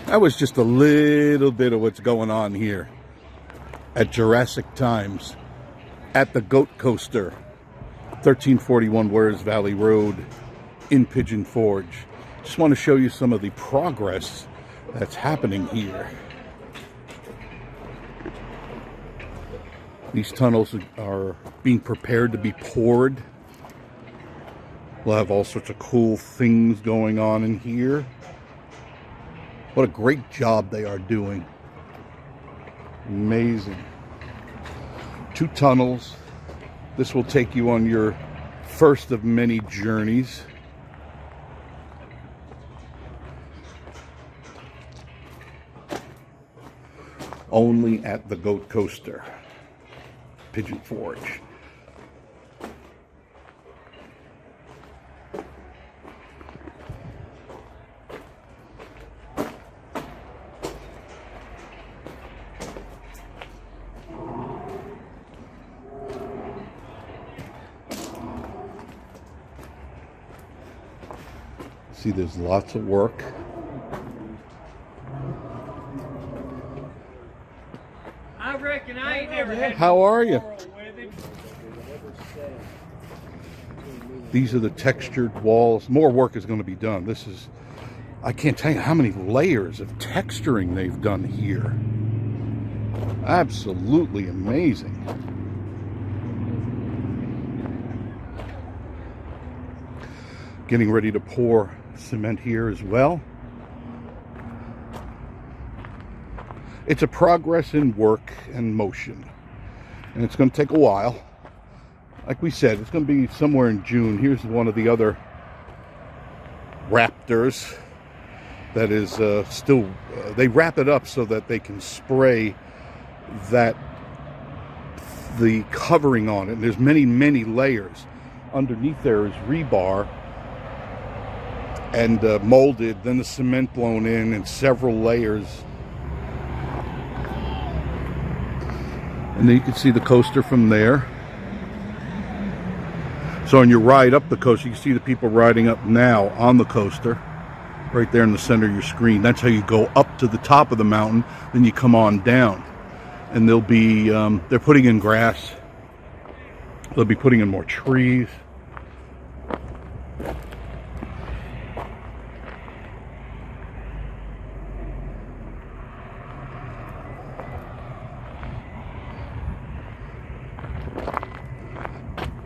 That was just a little bit of what's going on here at Jurassic Times at the Goat Coaster, 1341 Warriors Valley Road in Pigeon Forge. Just want to show you some of the progress that's happening here. These tunnels are being prepared to be poured. We'll have all sorts of cool things going on in here. What a great job they are doing. Amazing. 2 tunnels. This will take you on your first of many journeys. Only at the Goat Coaster, Pigeon Forge. See, there's lots of work. I reckon I ain't never had. How are you? These are the textured walls. More work is going to be done. This is, I can't tell you how many layers of texturing they've done here. Absolutely amazing. Getting ready to pour cement here as well. It's a progress in work and motion, and it's going to take a while. Like we said, it's going to be somewhere in June. Here's one of the other raptors that is still, they wrap it up so that they can spray the covering on it. And there's many layers. Underneath there is rebar and molded, then the cement blown in several layers. And then you can see the coaster from there. So on your ride up the coaster, you can see the people riding up now on the coaster, right there in the center of your screen. That's how you go up to the top of the mountain, then you come on down. And they'll be, they're putting in grass. They'll be putting in more trees.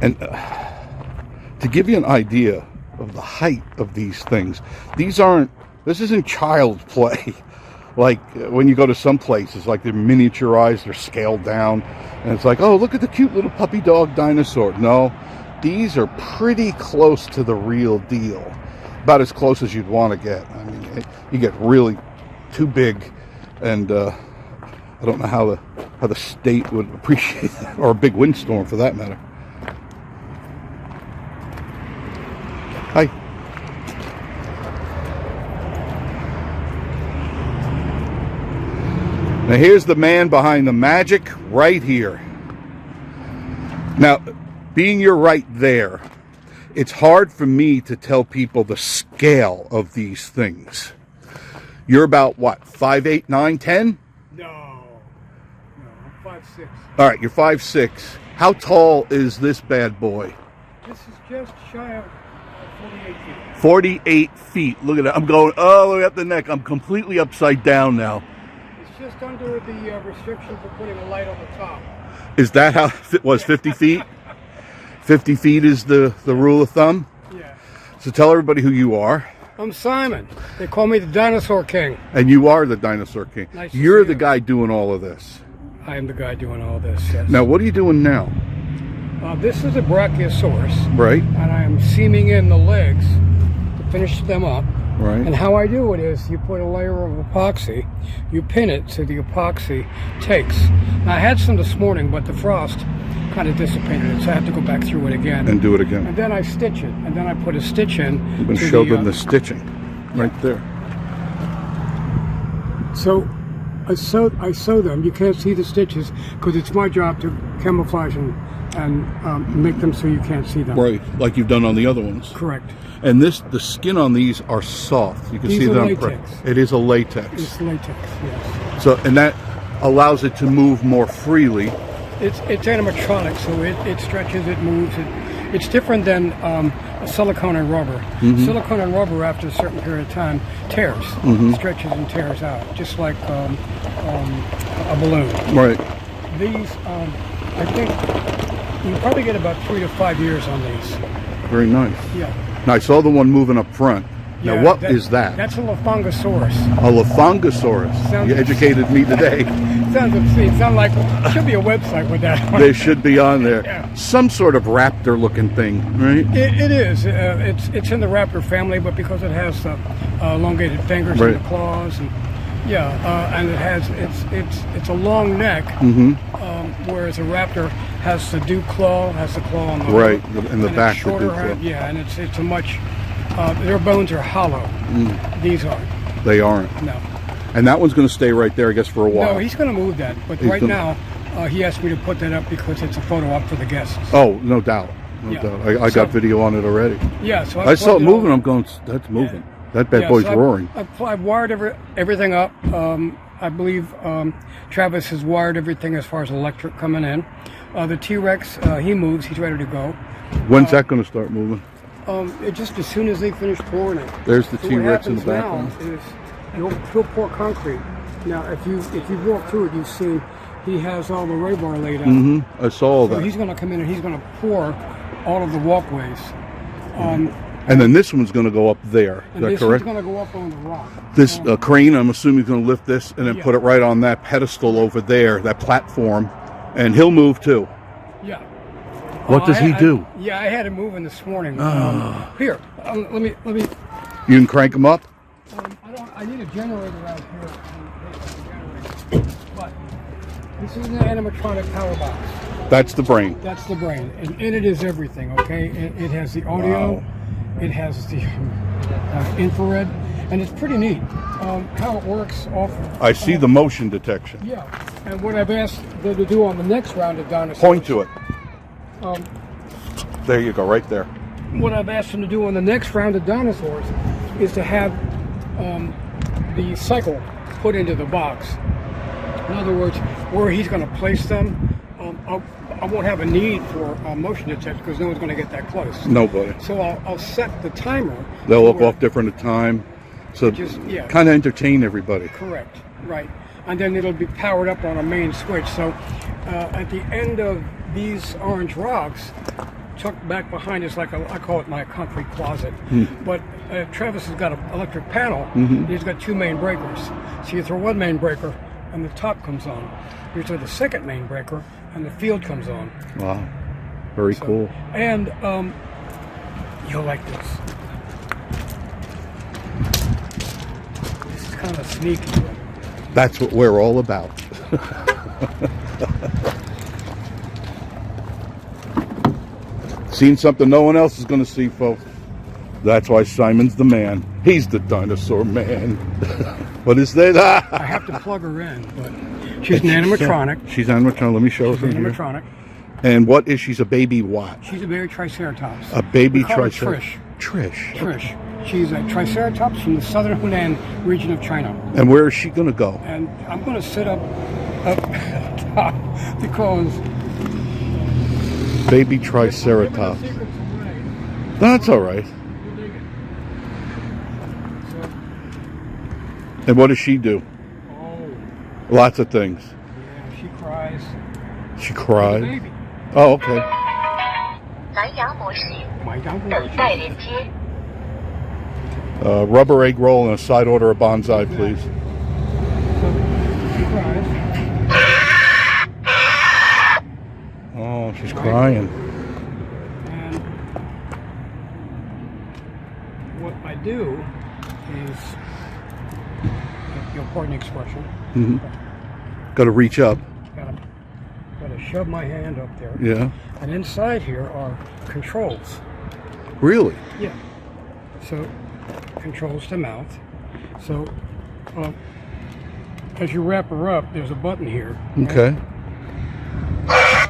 And to give you an idea of the height of these things, this isn't child's play. Like when you go to some places, like they're miniaturized, they're scaled down, and it's like, oh, look at the cute little puppy dog dinosaur. No, these are pretty close to the real deal. About as close as you'd want to get. I mean, you get really too big, and I don't know how the state would appreciate that, or a big windstorm for that matter. Hi. Now here's the man behind the magic right here. Now, being you're right there, it's hard for me to tell people the scale of these things. You're about what, 5'8", 9', 10"? No, I'm 5'6". All right, you're 5'6". How tall is this bad boy? This is just shy of 48 feet. 48 feet. Look at that. I'm going all the way up the neck. I'm completely upside down now. It's just under the restriction for putting a light on the top. Is that how it was? 50 feet? 50 feet is the rule of thumb? Yeah. So tell everybody who you are. I'm Simon. They call me the Dinosaur King. And you are the Dinosaur King. Nice to You're see the you. guy doing all of this. I am the guy doing all this, yes. Now, what are you doing now? This is a Brachiosaurus, Right? and I am seaming in the legs to finish them up. Right. And how I do it is you put a layer of epoxy, you pin it so the epoxy takes. Now, I had some this morning, but the frost kind of dissipated it, so I have to go back through it again. And do it again. And then I stitch it, and then I put a stitch in. I'm going to show them the stitching right there. So I sew them. You can't see the stitches because it's my job to camouflage and make them so you can't see them. Right, like you've done on the other ones. Correct. And the skin on these are soft. You can These see are them. latex. It is a latex. It's latex, yes. So, and that allows it to move more freely. It's animatronic, so it stretches, it moves. It's different than silicone and rubber. Silicone and rubber, after a certain period of time, tears, stretches and tears out, just like a balloon. Right. These, I think, you probably get about 3 to 5 years on these. Very nice. Yeah. Now, I saw the one moving up front. Now, Yeah, what is that? That's a Laphongosaurus. A Laphongosaurus. Sounds- You educated me today. Sounds obscene. Sounds like should be a website with that one. They should be on there. Yeah. Some sort of raptor-looking thing, right? It is. It's in the raptor family, but because it has elongated fingers Right. and the claws, and and it has it's a long neck, whereas a raptor has the dew claw, has the claw on the Right, hook, in the and back, it's the shorter dew claw. head, yeah, and it's a much. Their bones are hollow. These aren't. They aren't. No. And that one's going to stay right there, I guess, for a while. No, he's going to move that, but He's right gonna- now he asked me to put that up because it's a photo op for the guests. Oh, no doubt. No Yeah. doubt. I So- got video on it already. Yeah, so I saw it plugged moving. all- I'm going, that's moving. That bad Yeah, boy's so I've- roaring. I've wired everything up. I believe Travis has wired everything as far as electric coming in. The T-Rex, he moves. He's ready to go. When's that going to start moving? Just as soon as they finish pouring it. There's the So T-Rex in the what happens background. now is he'll pour concrete. Now, if you walk through it, you've seen he has all the rebar laid out. I saw all So that. he's going to come in and he's going to pour all of the walkways. And then this one's going to go up there. Is And that this correct? one's going to go up on the rock. This crane, I'm assuming, is going to lift this and then Yeah. put it right on that pedestal over there, that platform, and he'll move too. Yeah. What does he do? Yeah, I had him moving this morning. Here, let me. You can crank him up? I need a generator out here. But this is an animatronic power box. That's the brain. That's the brain, and in it is everything. Okay, it has the audio, Wow. it has the infrared, and it's pretty neat how it works. I see the motion detection. Yeah, and what I've asked them to do on the next round of dinosaurs. Point to it. Um, There you go, right there. what I've asked him to do on the next round of dinosaurs is to have the cycle put into the box. In other words, where he's going to place them, I won't have a need for motion detector because no one's going to get that close. Nobody. So I'll set the timer. They'll look where- off different at time. So yeah. kind of entertain everybody. Correct, right. And then it'll be powered up on a main switch. So at the end of these orange rocks, tucked back behind is like I call it my concrete closet. But Travis has got an electric panel. He's got two main breakers. So you throw one main breaker and the top comes on. You throw the second main breaker and the field comes on. Wow. Very cool. And you'll like this. This is kind of sneaky. That's what we're all about. Seen something no one else is going to see, folks. That's why Simon's the man. He's the dinosaur man. What is that? I have to plug her in, but she's an animatronic. She's animatronic. Let me show her from here. Animatronic. And what is she's a baby what? She's a baby triceratops. A baby We call her triceratops. Trish. Trish. Trish. She's a triceratops from the southern Hunan region of China. And where is she going to go? And I'm going to sit up top because Baby triceratops. That's all right. And what does she do? Oh. Lots of things. Yeah, she cries. She cries. Baby. Oh, okay. 买单不 Rubber egg roll and a side order of bonsai, please. So she cries. Oh, she's crying. And what I do is, you'll pardon the expression. Mm-hmm. Got to reach up. Gotta shove my hand up there. Yeah. And inside here are controls. Really? Yeah. So, controls to mouth. So, as you wrap her up, there's a button here. Okay. I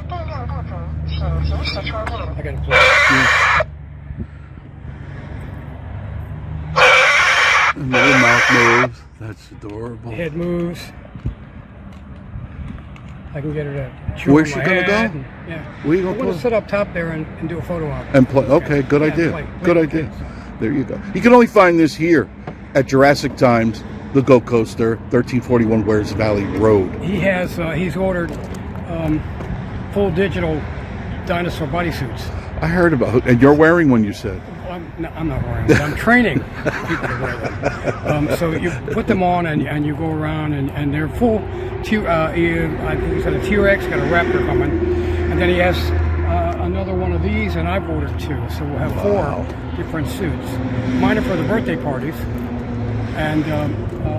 gotta play. And the little mouth moves. That's adorable. The head moves. I can get her to chew Where's on she my gonna head. go? Yeah. Where you I'm gonna gonna put sit up top there and do a photo op. and play? Okay, good Yeah, idea. play Good with idea. kids. There you go. You can only find this here at Jurassic Times, the Goat Coaster, 1341 Wares Valley Road. He has, he's ordered full digital dinosaur bodysuits. I heard about it. And you're wearing one, you said. I'm not wearing them. I'm training people to wear them. So you put them on and you go around and they're full. I think he's got a T-Rex, got a raptor coming. And then he has another one of these, and I've ordered 2. So we'll have 4 different suits. Mine are for the birthday parties. And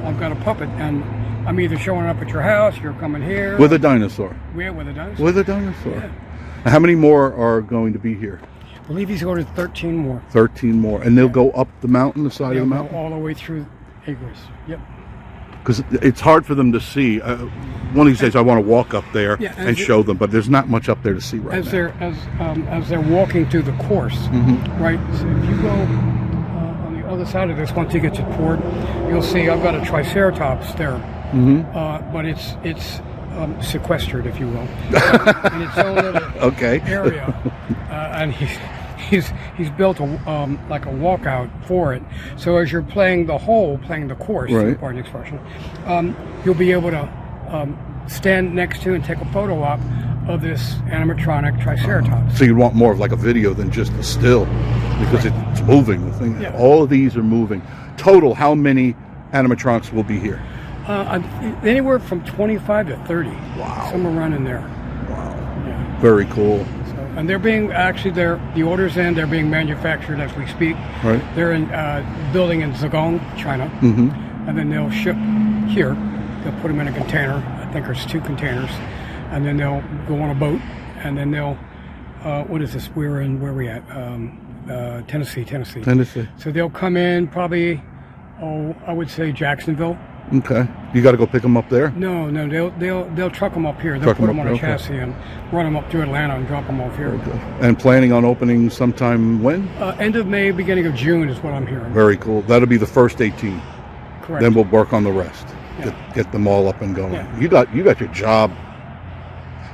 I've got a puppet, and I'm either showing up at your house, you're coming here. With a dinosaur. Yeah, with a dinosaur. With a dinosaur. Yeah. How many more are going to be here? I believe he's ordered 13 more. 13 more. And they'll go up the mountain, the side of the They'll go mountain? all the way through Acres. Yep. Because it's hard for them to see. One of these days I want to walk up there Yeah, and show them, but there's not much up there to see right As now. they're walking through the course, Mm-hmm. right? So if you go on the other side of this, once you get to port, you'll see I've got a triceratops there, but it's sequestered, if you will, in its own little Okay. area, and he's built like a walkout for it. So as you're playing the course, Right. pardon the expression, you'll be able to stand next to and take a photo op of this animatronic triceratops. So you'd want more of like a video than just a still, because it's moving. The thing, Yeah. all of these are moving. Total, how many animatronics will be here? Anywhere from 25 to 30. Wow. Somewhere around in there. Wow. Yeah. Very cool. So, and they're being the orders in. They're being manufactured as we speak. Right. They're in building in Zhejiang, China, and then they'll ship here. They'll put them in a container. I think there's 2 containers, and then they'll go on a boat, and then they'll. What is this? Where are we at? Tennessee. Tennessee. So they'll come in probably. I would say Jacksonville. Okay. You got to go pick them up there? No, they'll truck them up here. They'll Truck put 'em them up, on a okay. chassis and run them up to Atlanta and drop them off here. Okay. And planning on opening sometime when? End of May, beginning of June is what I'm hearing. Very cool. That'll be the first 18. Correct. Then we'll work on the rest. Yeah. Get them all up and going. Yeah. You got your job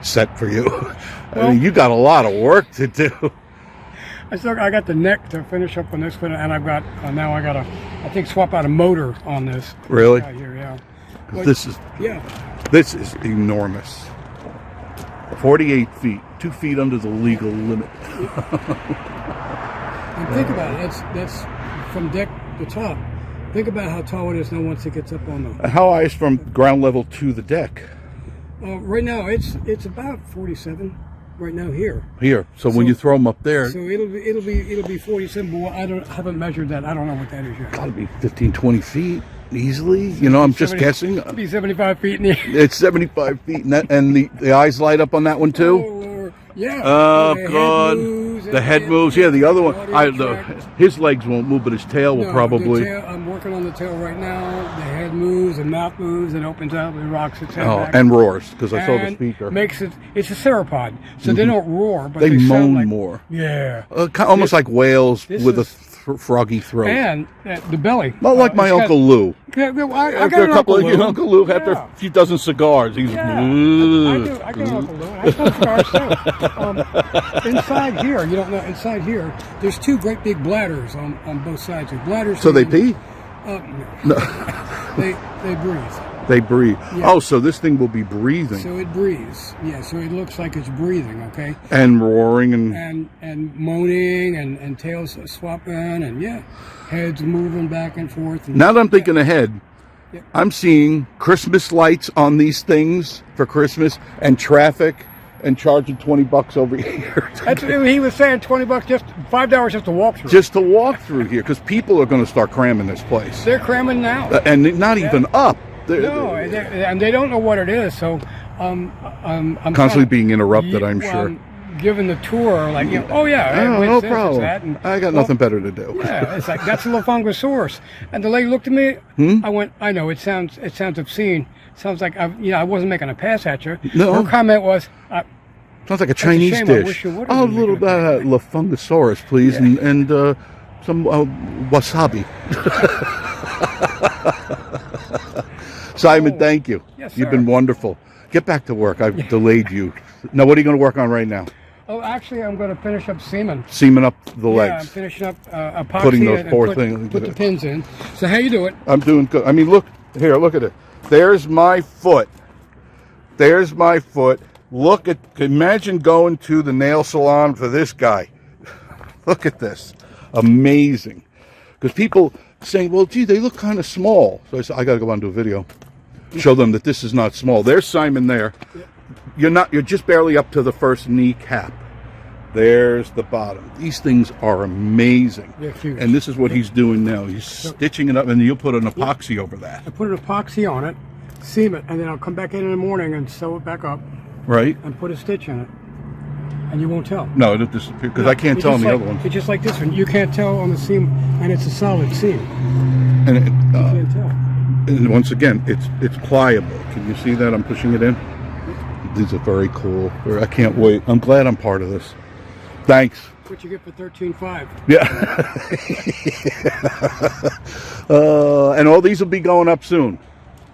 set for you. I Well- mean, you got a lot of work to do. I got the neck to finish up on this one, and I've got now I got to swap out a motor on this. Really? Right here, yeah. 'Cause But- This is enormous. 48 feet, 2 feet under the legal limit. And think about it. That's from deck to top. Think about how tall it is now once it gets up on the. How high is from ground level to the deck? Right now it's about 47. Right now here. Here. So when you throw them up there, So it'll be 47. But I haven't measured that. I don't know what that is yet. got to be 15, 20 feet easily. You know, I'm just guessing. It'll be 75 feet in the air. It's 75 feet, and the eyes light up on that one Oh, too. Lord. Yeah. Oh The head God! moves, The head moves. Yeah, the other one. audio track. His legs won't move, but his tail will No, probably. the tail, I'm working on the tail right now. The head moves, the mouth moves, it opens up, it rocks its head Oh, back. and roars because I saw the And speaker. Makes it. It's a theropod, so they don't roar, but They sound moan like, more. Yeah. Almost like whales this with a is- froggy throat. And the belly. Not like my it's got- Uncle Lou. I got After an a couple Uncle of Lou. Uncle Lou, after Yeah. a few dozen cigars, he's. Yeah, I got an Uncle Lou. I smoke cigars too. Inside here, you don't know. Inside here, there's 2 great big bladders on both sides. The bladders. So they pee? No. They breathe. They breathe. Yeah. Oh, so this thing will be breathing. So it breathes. Yeah, so it looks like it's breathing, okay? And roaring and moaning and tails swapping and yeah, heads moving back and forth. And, now that I'm thinking ahead, yeah. I'm seeing Christmas lights on these things for Christmas and traffic and charging $20 over here. That's what he was saying, $20 just $5 just to walk through. Just to walk through here, because people are going to start cramming this place. They're cramming now. And not even up. No, and they don't know what it is. So I'm constantly being interrupted, I'm sure. I'm giving the tour, like, oh yeah, no problem. I got nothing better to do. Yeah, it's like, that's a Lophangosaurus. And the lady looked at me. I went, I know it sounds obscene. Sounds like I wasn't making a pass at you. No. Her comment was, sounds like a Chinese shame. dish. I wish you would have Oh, a been little making a pass. Lophangosaurus, please, Yeah. and some wasabi. Simon, thank you. Yes, You've sir. been wonderful. Get back to work. I've delayed you. Now, what are you going to work on right now? Oh, actually, I'm going to finish up semen. Seaming up the Yeah, I'm legs. finishing up epoxy Putting those and poor things. put the pins in. So how you do it? I'm doing good. I mean, look here. Look at it. There's my foot. There's my foot. Look at. Imagine going to the nail salon for this guy. Look at this. Amazing. Because people saying, well, gee, they look kind of small. So I said, I got to go on to a video. Show them that this is not small. There's Simon there. You're just barely up to the first kneecap. There's the bottom. These things are amazing. They're huge. And this is what he's doing now. He's stitching it up, and you'll put an epoxy over that. I put an epoxy on it, seam it, and then I'll come back in the morning and sew it back up Right? and put a stitch in it. And you won't tell. No, it'll disappear, because I can't It's tell on just the like- other ones. It's just like this one. You can't tell on the seam, and it's a solid seam. And, You can't tell. and once again, it's pliable. Can you see that? I'm pushing it in. These are very cool. I can't wait. I'm glad I'm part of this. Thanks. What you get for $13,500. Yeah. And all these will be going up soon.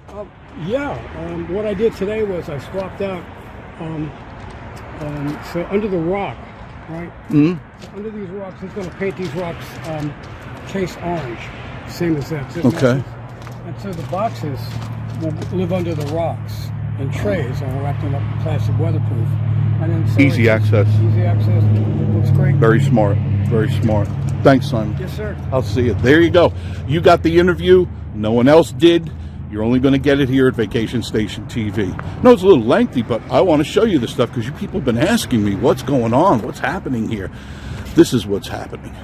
What I did today was I swapped out. So under the rock, right? Mm-hmm. Under these rocks, he's going to paint these rocks case orange, same as that. Okay. And so the boxes will live under the rocks in trays, and we'll wrap them up in plastic weatherproof. And then so Easy access. Easy access. Looks great. Very smart. Very smart. Thanks, Simon. Yes, sir. I'll see you. There you go. You got the interview. No one else did. You're only going to get it here at Vacation Station TV. No, it's a little lengthy, but I want to show you this stuff because you people have been asking me what's going on, what's happening here. This is what's happening.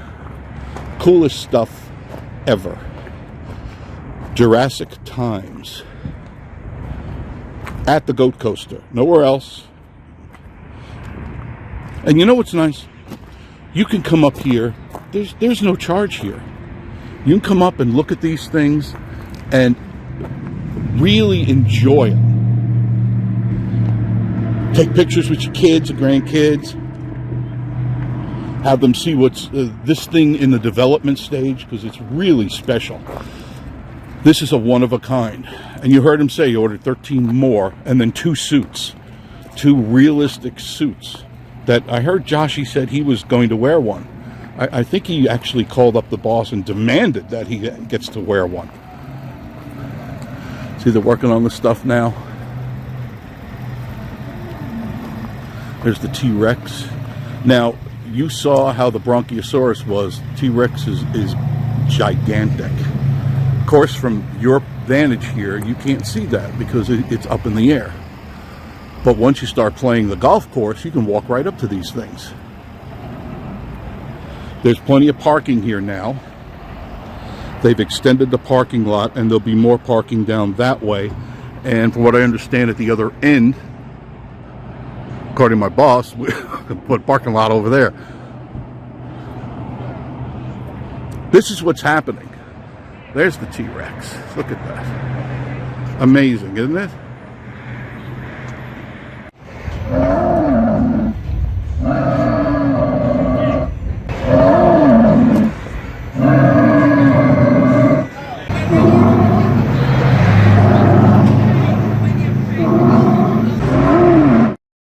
Coolest stuff ever. Jurassic Times. At the Goat Coaster. Nowhere else. And you know what's nice? You can come up here. There's no charge here. You can come up and look at these things and really enjoy them. Take pictures with your kids or grandkids. Have them see what's this thing in the development stage, because it's really special. This is a one of a kind. And you heard him say he ordered 13 more, and then 2 suits. 2 realistic suits that I heard Joshy said he was going to wear one. I think he actually called up the boss and demanded that he gets to wear one. See, they're working on the stuff now. There's the T-Rex. Now, you saw how the Bronchiosaurus was. T-Rex is gigantic. Of course, from your vantage here, you can't see that because it's up in the air. But once you start playing the golf course, you can walk right up to these things. There's plenty of parking here now. They've extended the parking lot, and there'll be more parking down that way. And from what I understand, at the other end, according to my boss, we can put a parking lot over there. This is what's happening. There's the T-Rex. Look at that. Amazing, isn't it?